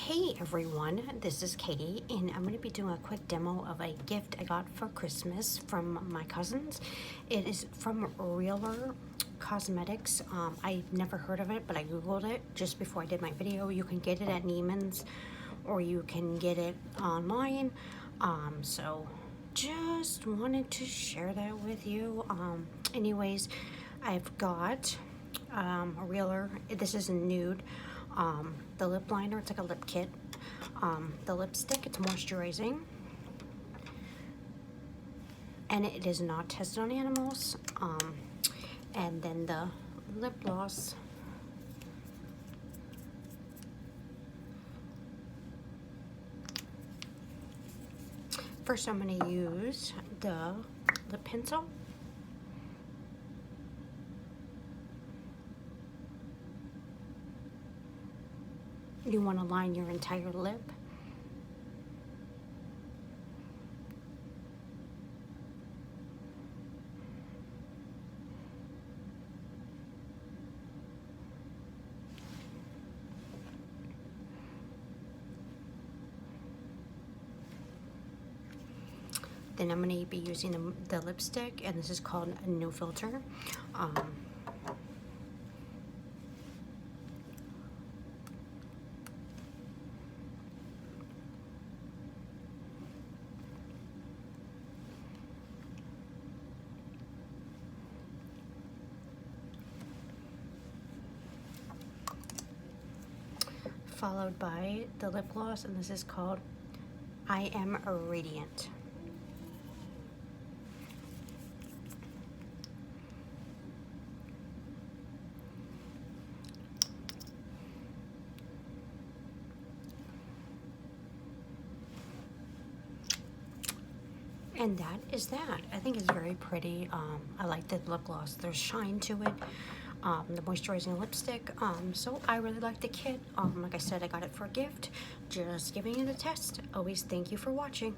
Hey everyone, this is Katie, and I'm going to be doing a quick demo of a gift I got for Christmas from my cousins. It is from Realher Cosmetics. I've never heard of it, but I googled it just before I did my video. You can get it at Neiman's or you can get it online. So just wanted to share that with you. Anyways, I've got a Realher. This is a Nude. The lip liner, it's like a lip kit. The lipstick, it's moisturizing. And it is not tested on animals. And then the lip gloss. First, I'm going to use the lip pencil. You want to line your entire lip. Then I'm going to be using the lipstick, and this is called a No Filter. Followed by the lip gloss, and this is called I Am Radiant. And that is that. I think it's very pretty. I like the lip gloss. There's shine to it. The moisturizing lipstick. So I really like the kit. Like I said, I got it for a gift. Just giving it a test. Always thank you for watching.